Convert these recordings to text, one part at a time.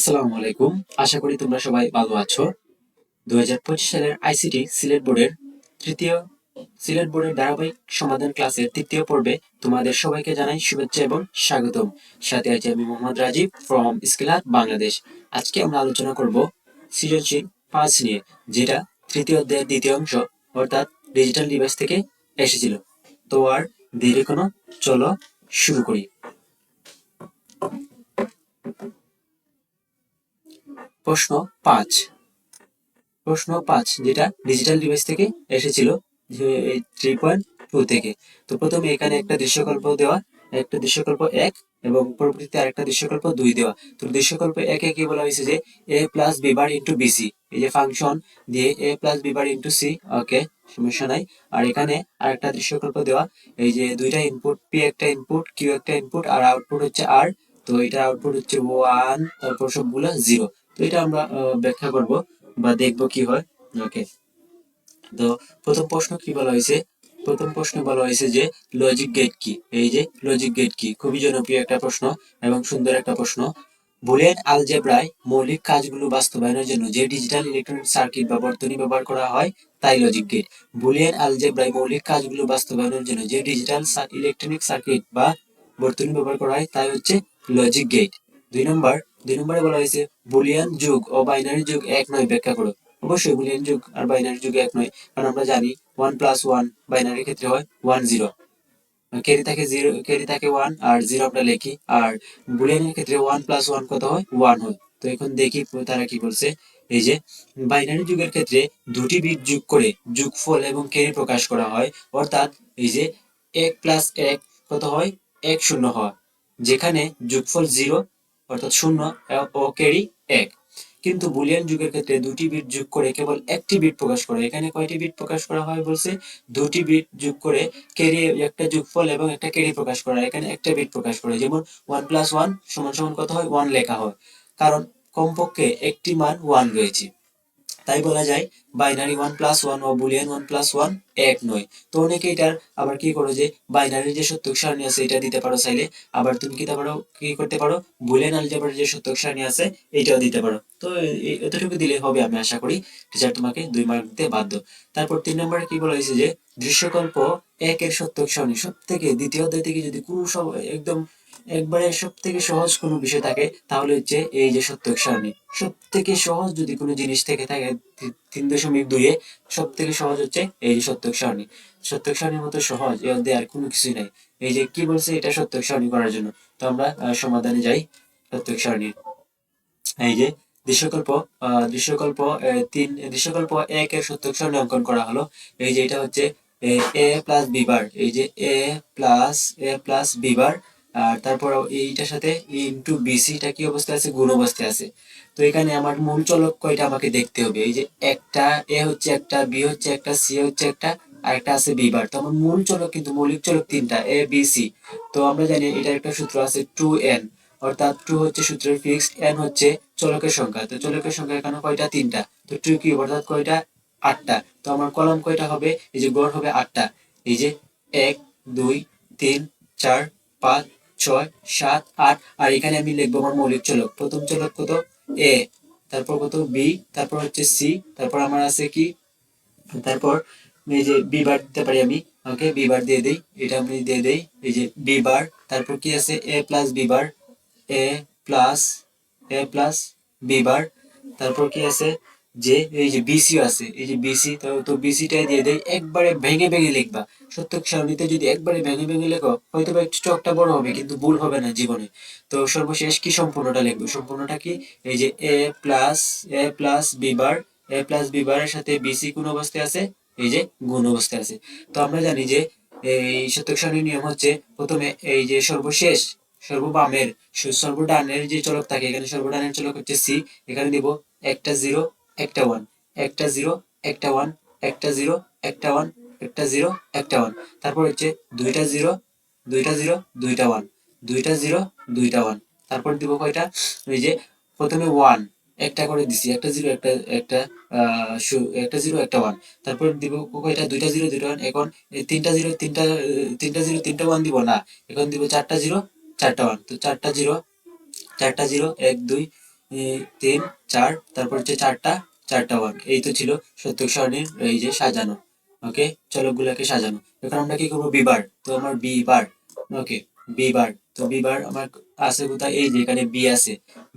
আসসালামু আলাইকুম। আশা করি তোমরা সবাই ভালো আছো। 2025 সালের আইসিটি সিলেট বোর্ডের ধারাবাহিক সমাধান ক্লাসের তৃতীয় পর্বে তোমাদের সবাইকে জানাই শুভেচ্ছা এবং স্বাগতম। সাথে আছি আমি মোহাম্মদ রাজীব ফ্রম স্কিলার বাংলাদেশ। আজকে আমরা আলোচনা করব সৃজনশীল 5 নিয়ে, যেটা তৃতীয় অধ্যায়ের দ্বিতীয় অংশ, অর্থাৎ ডিজিটাল ডিভাইস থেকে এসেছিল। তো আর দেরি কোনো, চলো শুরু করি। প্রশ্ন 5, যেটা ডিজিটাল ডিভাইস থেকে এসেছিল 3.2 থেকে। তো প্রথমে এখানে একটা দৃশ্যকল্প দেওয়া, একটা দৃশ্যকল্প 1 এবং পরবর্তীতে আরেকটা দৃশ্যকল্প 2 দেওয়া। তো দৃশ্যকল্প 1 এ কি বলা হয়েছে যে a plus b bar into BC, এই যে ফাংশন দিয়ে a plus b bar into C, okay সমস্যা নাই। আর এখানে আরেকটা দৃশ্যকল্প দেওয়া, এই যে দুইটা ইনপুট, p একটা ইনপুট, q একটা ইনপুট, আর আউটপুট হচ্ছে r। তো এটা আউটপুট হচ্ছে 1, তারপর সবগুলো 0। তো এটা আমরা ব্যাখ্যা করব বা দেখবো কি হয়। ওকে, তো প্রথম প্রশ্ন কি বলা হয়েছে? প্রথম প্রশ্নে বলা হয়েছে যে লজিক গেট কি। এই যে লজিক গেট কি, খুবই জনপ্রিয় একটা প্রশ্ন এবং সুন্দর একটা প্রশ্ন। বুলিয়ান আলজেব্রায় মৌলিক কাজগুলো বাস্তবায়নের জন্য যে ডিজিটাল ইলেকট্রনিক সার্কিট বা বর্তনী ব্যবহার করা হয় তাই লজিক গেট। বুলিয়ান আলজেব্রায় মৌলিক কাজগুলো বাস্তবায়নের জন্য যে ডিজিটাল ইলেকট্রনিক সার্কিট বা বর্তনী ব্যবহার করা হয় তাই হচ্ছে লজিক গেট। দুই নম্বরে বলা হয়েছে বুলিয়ান যুগ ও বাইনারি যুগ এক নয়, ব্যাখ্যা করো। অবশ্যই বুলিয়ান যুগ আর বাইনারি যুগ এক নয়, কারণ আমরা জানি 1+1 বাইনারির ক্ষেত্রে হয় 1 0, ক্যারি থাকে 0, ক্যারি থাকে 1 আর 0 আমরা লিখি। আর বুলিয়ানের ক্ষেত্রে 1+1 কত হয়? 1 হয়। তো এখন দেখি তারা কি বলছে। এই যে বাইনারি যুগের ক্ষেত্রে দুটি বিট যোগ করে যোগফল এবং ক্যারি প্রকাশ করা হয়, অর্থাৎ এই যে 1+1 কত হয়? 1 0 হয়, যেখানে যোগফল 0 অর্থাৎ 0 ও ক্যারি 1। কিন্তু বুলিয়ান যুগের ক্ষেত্রে দুটি বিট যোগ করে কেবল একটি বিট প্রকাশ করে। এখানে কয়টি বিট প্রকাশ করা হয় বলছে? দুটি বিট যোগ করে ক্যারি, একটা যোগফল এবং একটা ক্যারি প্রকাশ করা। এখানে একটা বিট প্রকাশ করে, যেমন 1+1 সমান সমান কত হয়? 1 লেখা হয়, কারণ কমপক্ষে একটি মান 1 রয়েছে। তাই বলা যায় বাইনারি 1+1 ও বুলিয়ান 1+1 এক নয়। তো অনেকে এটার আবার কি করো যে বাইনারির যে সত্যক সারণী আছে এটা দিতে পারো চাইলে, আবার তুমি কি করতে পারো বুলিয়ান আলজেব্রার যে সত্যক সারণী আছে এইটাও দিতে পারো। তো এতটুকু দিলে হবে, আমি আশা করি টিচার তোমাকে 2 মার্ক দিতে বাধ্য। তারপর 3 নম্বরে কি বলা হয়েছে যে দৃশ্যকল্প 1 এর সত্যক সারণী সব থেকে দ্বিতীয় অধ্যায় থেকে যদি কোনো একদম একবারে সব থেকে সহজ কোনো বিষয় থাকে তাহলে হচ্ছে এই যে সত্যক সারণী। সব থেকে সহজ যদি কোনো জিনিস থেকে থাকে 3.2 এ সব থেকে সহজ হচ্ছে এই যে সত্যক সারণী। সত্যক সারণীর মতো সহজ এর মধ্যে আর কোনো কিছুই নাই। এই যে কি বলছে এটা সত্যক সারণী করার জন্য। তো আমরা সমাধানে যাই সত্যক সারণীর। এই যে দৃশ্যকল্প দৃশ্যকল্প 3, দৃশ্যকল্প 1 এর সত্যক সারণী অঙ্কন করা হলো। এই যে এটা হচ্ছে a প্লাস b বার, এই যে a প্লাস b বার, আর তারপর এইটার সাথে ইনটু বিসি টা কি অবস্থায় আছে? গুণ অবস্থায় আছে। তো এখানে আমার মূল চলক কয়টা আমাকে দেখতে হবে। এই যে একটা a হচ্ছে একটা, b হচ্ছে একটা, c হচ্ছে একটা, আর একটা আছে b বার। তো আমার মূল চলক কিন্তু মৌলিক চলক তিনটা, a b c। তো আমরা জানি এটার একটা সূত্র আছে 2n, অর্থাৎ 2 হচ্ছে সূত্রের ফিক্সড, n হচ্ছে চলকের সংখ্যা। তো চলকের সংখ্যা এখানে কয়টা? তিনটা। তো 2 কিউব অর্থাৎ কয়টা? 8টা। তো আমার কলাম কয়টা হবে? এই যে গড় হবে 8টা। এই যে 1 2 3 4 5 6 7 8। আর এখানে আমি লিখবো আমার মৌলিক চলক। প্রথম চলক কত? a, তারপর কত? b, তারপর হচ্ছে c, তারপর আমার আছে কি? তারপর এই যে বি বার দিতে পারি আমি। ওকে, বি বার দিয়ে দেই, এটা আমি দিয়ে দেই। এই যে বি বার, তারপর কি আছে? এ প্লাস বি বার, এ প্লাস বি বার। তারপর কি আছে? যে এই যে বিসি আছে, এই যে বিসি। তো বিসিটাই দিয়ে দেই। একবারে ভেঙে ভেঙে লিখবা। সত্যক সারণীতে যদি একবারে ভেঙে ভেঙে লেখো হয়তো বা একটু চকটা বড় হবে, কিন্তু ভুল হবে না জীবনে। তো সর্বশেষ কি সম্পূর্ণটা লিখবো? সম্পূর্ণটা কি? এই যে A plus B bar, A plus B বারের সাথে বিসি কোন অবস্থায় আছে? এই যে গুণ অবস্থায় আছে। তো আমরা জানি যে এই সত্যক সারণীর নিয়ম হচ্ছে প্রথমে এই যে সর্বশেষ সর্ববামের সর্বডানের যে চলক থাকে, এখানে সর্বডানের চলক হচ্ছে সি। এখানে দিব একটা 0 একটা 1, একটা 0 একটা 1, একটা 0 একটা 1, একটা 0 একটা 1। তারপর হচ্ছে দুইটা 0 দুইটা 0 দুইটা 1, দুইটা 0 দুইটা 1। তারপর দিব কয়টা? এই যে প্রথমে 1 একটা করে দিছি, একটা 0 একটা একটা একটা 0 একটা 1। তারপর দিব কয়টা? দুইটা 0 দুইটা 1। এখন এই তিনটা 0 তিনটা 0 তিনটা 1 দিব না, এখন দিব চারটা 0 চারটা 1। তো চারটা 0 1 2 3 4, তারপর হচ্ছে চারটা ওয়ান। এই তো ছিল সত্যক সারণীর এই যে সাজানো। ওকে, চলকগুলোকে সাজানো। এখন আমরা কি করবো, বি বার। তো আমার বি বার, ওকে, বি বার। তো বি বার আমার আছে কোথায়, এই যে এখানে বি আছে,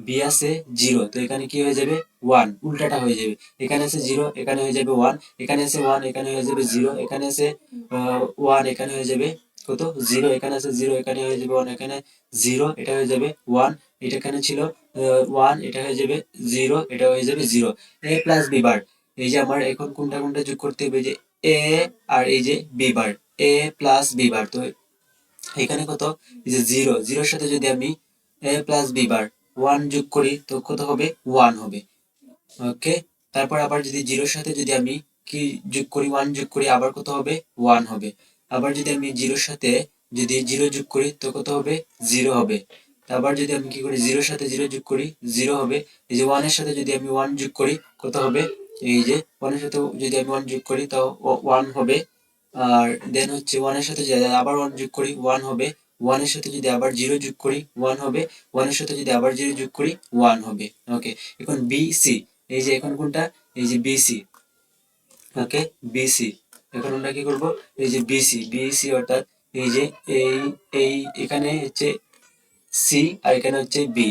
বি আছে 0, তো এখানে কি হয়ে যাবে 1, উল্টাটা হয়ে যাবে। এখানে আছে 0, এখানে হয়ে যাবে 1, এখানে আছে 1, এখানে হয়ে যাবে 0, এখানে আছে 1, এখানে হয়ে যাবে কত 0, এখানে আছে 0, এখানে হয়ে যাবে 1, এখানে 0, এটা হয়ে যাবে 1, এটা এখানে ছিল 1, এটা হয়ে যাবে 0, এটা হয়ে যাবে 0। এ প্লাস বি বার। এই যে আমার এখন কোনটা কোনটা যোগ করতে হবে, যে এ আর এই যে বি বার, এ প্লাস বি বার। তো এখানে কত, এই যে 0, 0 সাথে যদি আমি এ প্লাস বি বার 1 যোগ করি তো কত হবে, 1 হবে। ওকে, তারপর আবার যদি 0 সাথে যদি আমি কি যোগ করি, 1 যোগ করি, আবার কত হবে, 1 হবে। আবার যদি আমি 0 সাথে যদি 0 যোগ করি তো কত হবে, 0 হবে। আবার যদি আমি কি করি, 0 সাথে 0 যোগ করি, 0 হবে। এই যে 1 এর সাথে যদি আমি 1 যোগ করি কত হবে, এই যে 1 এর সাথে যদি আমি 1 যোগ করি তাও 1 হবে। আর দেন হচ্ছে 1 এর সাথে যদি আবার 1 যোগ করি 1 হবে। 1 এর সাথে যদি আবার 0 যোগ করি 1 হবে। 1 এর সাথে যদি আবার 0 যোগ করি 1 হবে। ওকে, এখন বি সি। এই যে এখন কোনটা, এই যে বিসি। ওকে, বিসি। এখন আমরা কি করব, এই যে বিসি, বিসি অর্থাৎ এই যে এই এই এখানে হচ্ছে সি আর এখানে হচ্ছে বি।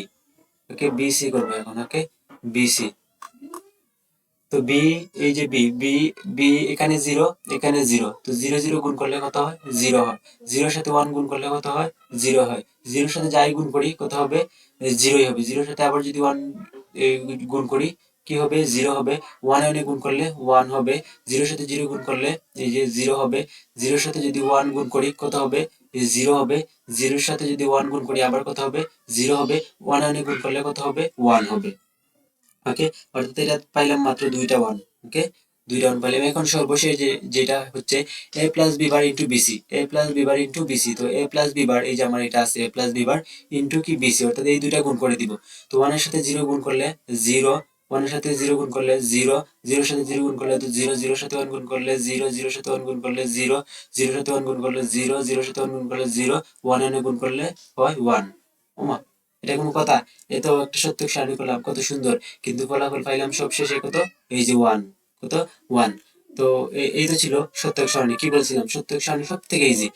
ওকে, বিসি করবো এখন। ওকে, বিসি। তো বি, এই যে বি বি বি, এখানে 0, এখানে 0, তো 0 0 গুণ করলে কত হয়, 0 হয়। 0 সাথে 1 গুণ করলে কত হয়, 0 হয়। 0 সাথে যাই গুণ করি কত হবে, 0ই হবে। 0 সাথে আবার যদি 1 গুণ করি কি হবে, 0 হবে। 1 এনে গুণ করলে 1 হবে। 0 সাথে 0 গুণ করলে এই যে 0 হবে। 0 সাথে যদি 1 গুণ করি কত হবে, 0 হবে। 0 সাথে যদি 1 গুণ করি আবার কত হবে, 0 হবে। 1 এনে গুণ করলে কত হবে, 1 হবে। ওকে, অর্থাৎ এটা পাইলাম মাত্র দুইটা ওয়ান। ওকে, দুইটা ওয়ান পাইলাম। এখন সর্বশেষ যেটা হচ্ছে A plus B bar into BC, A plus B bar into BC. তো এ প্লাস বি বার, এই যে আমার এটা আছে এ প্লাস বি বার ইন্টু কি বিসি, অর্থাৎ এই দুইটা গুণ করে দিব। তো ওয়ানের সাথে 0 গুণ করলে 0, ওয়ানের সাথে 0 গুণ করলে 0, 0 সাথে 0 গুণ করলে তো 0, 0 সাথে 1 গুণ করলে 0, 0 সাথে 1 গুণ করলে 0, 0 সাথে 1 গুণ করলে 0, 0 সাথে 1 গুণ করলে 0, 1 এনে গুণ করলে হয় 1। ওমা, এটা কোনো কথা? এ তো একটা সত্যক সারণী করলাম, কত সুন্দর। কিন্তু ফলাফল পাইলাম সব শেষে কত, এই যে 1। কত, 1। তো এই তো ছিল সত্যক সারণী। কি বলছিলাম, সত্যক সারণী সব থেকে ইজি।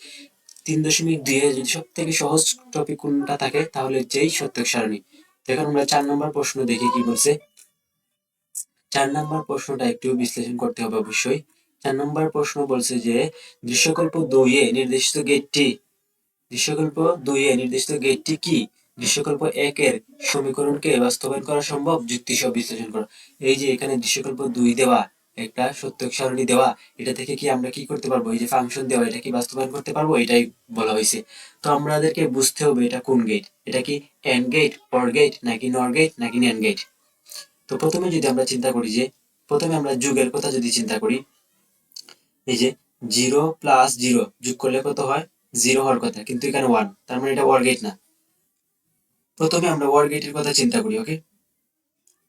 3.2 এ যদি সব থেকে সহজ টপিক কোনটা থাকে তাহলে যেই সত্যক সারণী। এখন আমরা 4 নম্বর প্রশ্ন দেখি কি বলছে। 4 নম্বর প্রশ্নটা একটু বিশ্লেষণ করতে হবে অবশ্যই। 4 নম্বর প্রশ্ন বলছে যে দৃশ্যকল্প 2 এ নির্দেশিত গেটটি, দৃশ্যকল্প 2 এ নির্দিষ্ট গেটটি কি? দৃশ্যকল্প 1 এর সমীকরণকে বাস্তবায়ন করা সম্ভব? যুক্তি সহ বিশ্লেষণ করো। এই যে এখানে দৃশ্যকল্প 2 দেওয়া, একটা সত্যক সারণী দেওয়া, এটা থেকে কি আমরা কি করতে পারবো, এই যে ফাংশন দেওয়া, এটা কি বাস্তবায়ন করতে পারবো, এটাই বলা হয়েছে। তো আমাদেরকে বুঝতে হবে এটা কোন গেট, এটা কি এন্ড গেট, অর গেট, নাকি নর গেট, নাকি ন্যান্ড গেট। তো প্রথমে যদি আমরা চিন্তা করি, যে প্রথমে আমরা যুগের কথা যদি চিন্তা করি, এই যে 0 প্লাস 0 যোগ করলে কত হয়, 0 হওয়ার কথা, কিন্তু এখানে 1, তার মানে এটা OR গেট না। প্রথমে আমরা OR গেটের কথা চিন্তা করি। ওকে,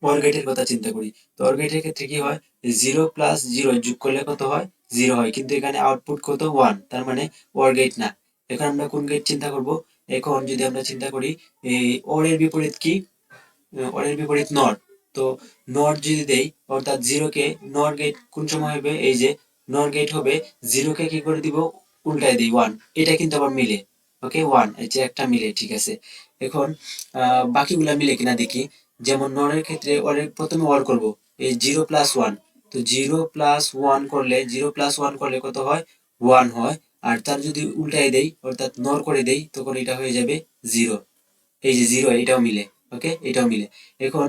OR গেটের কথা চিন্তা করি। তো OR গেটের ক্ষেত্রে কি হয়, 0 প্লাস 0 যোগ করলে কত হয়, 0 হয়, কিন্তু এখানে আউটপুট কত, 1, তার মানে OR গেট না। এখন আমরা কোন গেট চিন্তা করব, এখন যদি আমরা চিন্তা করি এই OR এর বিপরীত কি, OR এর বিপরীত নর। তো নর যদি দেই, অর্থাৎ 0 কে নর গেট কোন সময় হবে, এই যে নর গেট হবে 0 কে কি করে দিব, উল্টায় দিই 1, এটা কিন্তু আবার মিলে। ওকে, 1, এই যে একটা মিলে, ঠিক আছে। এখন বাকিগুলা মিলে কিনা দেখি। যেমন নরের ক্ষেত্রে ওরের প্রথমে OR করব, এই 0 প্লাস 1। তো 0 প্লাস 1 করলে, 0 প্লাস 1 করলে কত হয়, 1 হয়। আর তার যদি উল্টায় দেই, অর্থাৎ নর করে দেই, তখন এটা হয়ে যাবে 0। এই যে 0, এটাও মিলে। ওকে, এটাও মিলে। এখন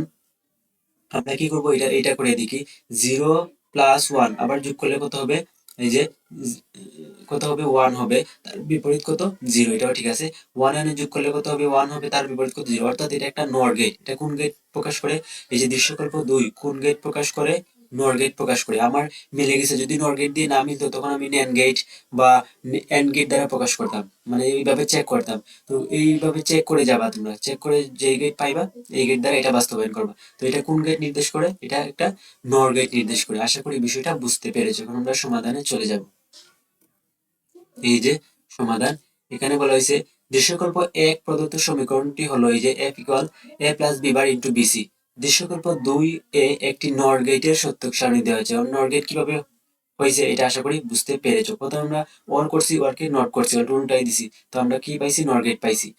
আমরা কি করব, এটা করে দেখি। 0 প্লাস 1 আবার যোগ করলে কত হবে, এই যে কত হবে, 1 হবে। তার বিপরীত কত, 0, এটাও ঠিক আছে। 1 এনে যোগ করলে কত হবে, 1 হবে, তার বিপরীত কত, 0, অর্থাৎ এটা একটা নর গেট। এটা কোন গেট প্রকাশ করে, এই যে দৃশ্যকল্প 2 কোন গেট প্রকাশ করে, নর গেট প্রকাশ করে। আমার মিলে গেছে। যদি নর গেট দিয়ে না মিলতো তখন আমি ন্যান্ড গেট বা এন্ড গেট দ্বারা প্রকাশ করতাম, মানে এইভাবে চেক করতাম। তো এইভাবে চেক করে যাবা, তোমরা চেক করে যে গেট পাইবা এই গেট দ্বারা এটা বাস্তবায়ন করবা। তো এটা কোন গেট নির্দেশ করে, এটা একটা নর গেট নির্দেশ করে। আশা করি বিষয়টা বুঝতে পেরেছো। এখন আমরা সমাধানে চলে যাব। এই যে সমাধান, এখানে বলা হয়েছে দৃশ্যকল্প 1 প্রদত্ত সমীকরণটি হলো এই যে f equal a plus b bar into BC. দৃশ্যকল্প ২ এ একটি নর গেটের সত্যক সারণী দেওয়া হয়েছে। নর গেট কিভাবে হয়েছে এটা আশা করি বুঝতে পেরেছো। প্রথমে আমরা অর করছি, অরকে নট করছি, উল্টাই দিছি। তো আমরা কি পাইছি? নর গেট পাইছি।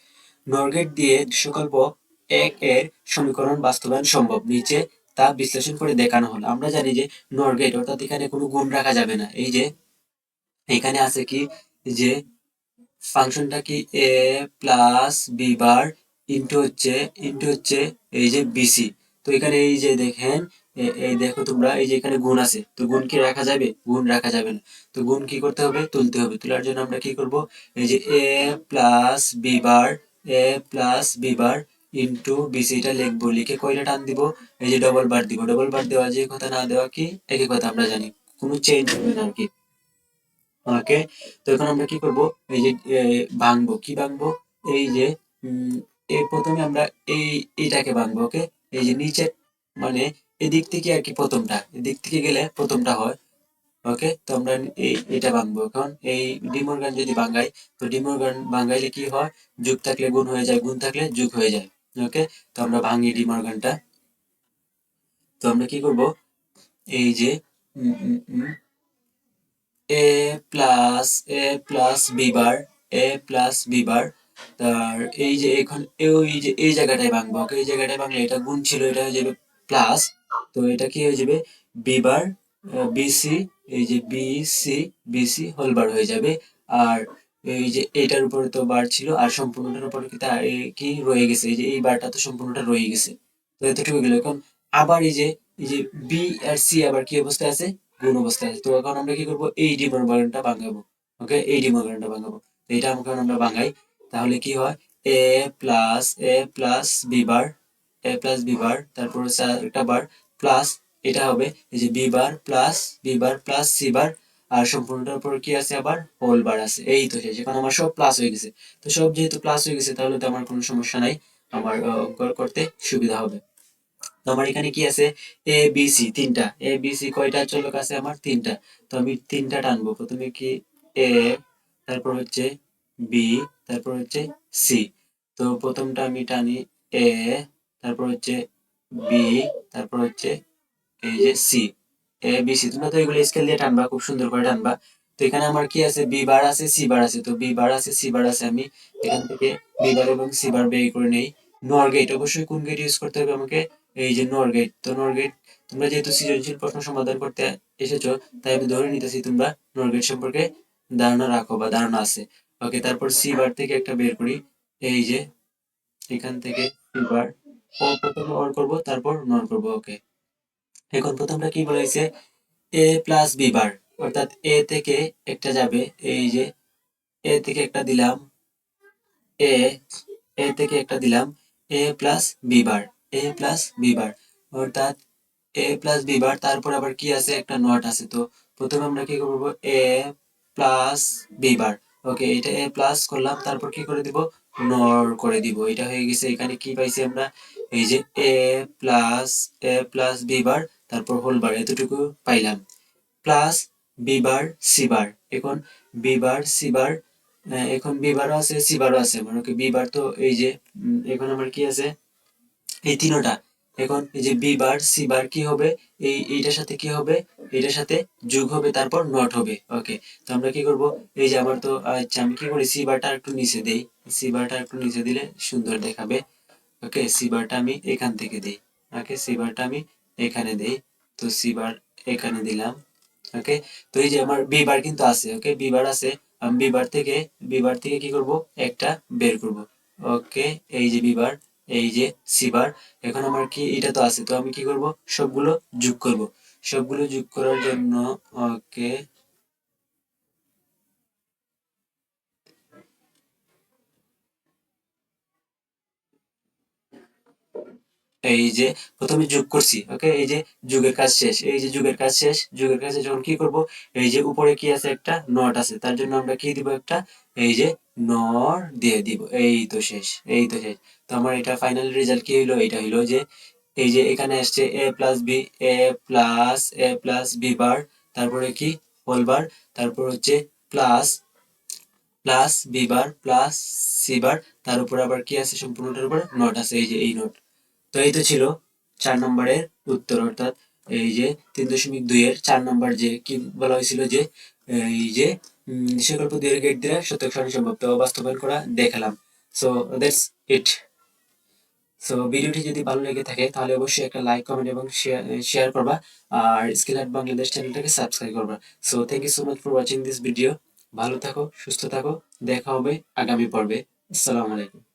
নর গেট দিয়ে দৃশ্যকল্প ১ এর সমীকরণ বাস্তবায়ন সম্ভব। নিচে তা বিশ্লেষণ করে দেখানো হলো। আমরা জানি যে নর গেট অর্থাৎ এখানে কোনো গুণ রাখা যাবে না। এই যে এখানে আছে কি যে ফাংশনটা কি এ প্লাস বি বার ইন্টু হচ্ছে এই যে বিসি। তো এখানে এই যে দেখেন এই দেখো তোমরা এই যে এখানে গুণ আছে, তো গুণ কি রাখা যাবে? গুণ রাখা যাবে না। তো গুণ কি করতে হবে? তুলতে হবে। তোলার জন্য আমরা কি করব? এই যে A plus B bar into BC এটা লিখবো, লিখে কয়টা টান দিব? এই যে ডবল বার দিব। ডবল বার দেওয়া যে কথা না দেওয়া কি একই কথা, আমরা জানি কোনো চেঞ্জ হবে না আর কি। ওকে, তো এখন আমরা কি করব? এই যে ভাঙবো, কি ভাঙবো? এই যে এই প্রথমে আমরা এইটাকে ভাঙবো। ওকে, এই যে নিচে মানে এদিক থেকে আর কি, প্রথমটা এদিক থেকে গেলে প্রথমটা হয়। ওকে, তো আমরা এটা ভাঙবো। এখন এই ডিমর্গান যদি ভাঙাই, তো ডিমর্গান ভাঙাইলে কি হয়? যোগ থাকলে গুণ হয়ে যায়, গুণ থাকলে যোগ হয়ে যায়। ওকে, তো আমরা ভাঙি ডিমর্গানটা। তো আমরা কি করব? এই যে উম, উম, উম, এ প্লাস বি বার তার এই যে এখন ওই যে এই জায়গাটায় ভাঙবো। ওকে, এই জায়গাটায় ভাঙলে এটা গুণ ছিল, এটা হয়ে যাবে প্লাস। তো এটা কি হয়ে যাবে? বি বার বিসি, এই যে বিসি হোল বার হয়ে যাবে। আর এই যে এটার উপরে তো বার ছিল, আর সম্পূর্ণটার উপরে কি তা কি রয়ে গেছে? এই যে এই বারটা তো সম্পূর্ণটা রয়ে গেছে। তো এতটুকু গেল। এখন আবার এই যে বি আর সি আবার কি অবস্থায় আছে? গুণ অবস্থায় আছে। তো এখন আমরা কি করবো? এই ডিমোরগানটা ভাঙাবো। ওকে, এই ডিমোরগানটা ভাঙাবো। তো এটা আমরা ভাঙাই, তাহলে কি হয়? এ প্লাস বি বার তারপর হচ্ছে একটা বার প্লাস এটা হবে এই যে B bar plus C bar, আর সম্পূর্ণটার উপর কি আছে? আবার হোল বার আছে। এই তো শেষ। এখন আমার সব প্লাস হয়ে গেছে। তো সব যেহেতু প্লাস হয়ে গেছে, তাহলে তো আমার কোনো সমস্যা নাই, আমার অঙ্ক করতে সুবিধা হবে। তো আমার এখানে কি আছে? এ বি সি তিনটা। এ বি সি কয়টা চলক আছে? আমার তিনটা। তো আমি তিনটা টানবো। প্রথমে কি এ, তারপর হচ্ছে বি, তারপর হচ্ছে সি। তো প্রথমটা আমি টানি এ, তারপর হচ্ছে বি, তারপর হচ্ছে এই যে সি। এ বি সি তোমরা তো এগুলো স্কেল দিয়ে টানবা, খুব সুন্দর করে টানবা। তো এখানে আমার কি আছে? বি বার আছে, সি বার আছে। তো বি বার আছে, সি বার আছে, আমি এখান থেকে বি বার এবং সি বার বের করে নেই। নর গেট, অবশ্যই কোন গেট ইউজ করতে হবে আমাকে? এই যে নর গেট। তো নর গেট তোমরা যেহেতু সৃজনশীল প্রশ্ন সমাধান করতে এসেছো, তাই আমি ধরে নিতেছি তোমরা নর গেট সম্পর্কে ধারণা রাখো বা ধারণা আছে। ওকে, তারপর সি বার থেকে একটা বের করি। এই যে এখান থেকে সি বার, ও প্রথমে অর করবো, তারপর নর করবো। ওকে, এখন প্রথমটা কি বলেছে? এ প্লাস বি বার, অর্থাৎ এ থেকে একটা যাবে। এই যে এ থেকে একটা দিলাম, এ এ থেকে একটা দিলাম, এ প্লাস বি বার, এ প্লাস বি বার, অর্থাৎ এ প্লাস বি বার। তারপর আবার কি আছে? একটা নট আছে। তো প্রথমে আমরা কি করবো? এ প্লাস বি বার। ওকে, এটা এ প্লাস করলাম, তারপর কি করে দিব? নর করে দিব। এটা হয়ে গেছে। এখানে কি পাইছি আমরা? এই যে এ প্লাস বি বার, তারপর হোল বার, এতটুকু পাইলাম। Plus B bar C bar. এখন বি বার সি বার, এখন বি বারও আছে, সি বারও আছে আমার। ওকে, বি বার তো এই যে এখন আমার কি আছে? এই তিনোটা। এখন এই যে বি বার সি বার কি হবে? এইটার সাথে কি হবে? এটার সাথে যোগ হবে, তারপর নট হবে। ওকে, তো আমরা কি করব? এই যে আমার তো আচ্ছা, আমি কি করি? সি বারটা একটু নিচে দেই। সি বারটা একটু নিচে দিলে সুন্দর দেখাবে। ওকে, সি বারটা আমি এখান থেকে দেই। ওকে, সি বারটা আমি এখানে দেই। তো সি বার এখানে দিলাম। ওকে, তো এই যে আমার বি বার কিন্তু আছে। ওকে, বি বার আছে। আমি বি বার থেকে কি করব? একটা বের করব। ওকে, এই যে বি বার, এই যে সি বার। এখন আমার কি এটা তো আছে, তো আমি কি করব? সবগুলো যোগ করব। সবগুলো যোগ করার জন্য ওকে, এই যে প্রথমে যোগ করছি। ওকে, এই যে যোগের কাজ শেষ। এই যে যোগের কাজ শেষ। যোগের কাজে যখন কি করব? এই যে উপরে কি আছে? একটা নট আছে। তার জন্য আমরা কি দিব? একটা এই যে নর দিয়ে দিব। এই তো শেষ, এই তো শেষ। তো আমার এটা ফাইনাল রেজাল্ট কি হইলো? এটা হইলো যে এই যে এখানে আসছে এ প্লাস বি বার, তারপরে কি হোল বার, তারপর হচ্ছে plus plus B bar plus C bar, তার উপর আবার কি আছে? সম্পূর্ণটার উপর নট আছে, এই যে এই নট। তো এই তো ছিল 4 নম্বরের উত্তর, অর্থাৎ এই যে 3.2 এর 4 নম্বর যে কি বলা হয়েছিল যে এই যে দৃশ্যকল্প 2 এর গেট দিয়ে সত্যক সারণী সম্ভব তো বাস্তবায়ন করা দেখালাম। So that's it. সো ভিডিওটি যদি ভালো লেগে থাকে তাহলে অবশ্যই একটা লাইক, কমেন্ট এবং শেয়ার করবা, আর স্কিল হাট বাংলাদেশ চ্যানেলটাকে সাবস্ক্রাইব করবা। So thank you so much for watching this video. ভালো থাকো, সুস্থ থাকো, দেখা হবে আগামী পর্বে। আসসালামু আলাইকুম।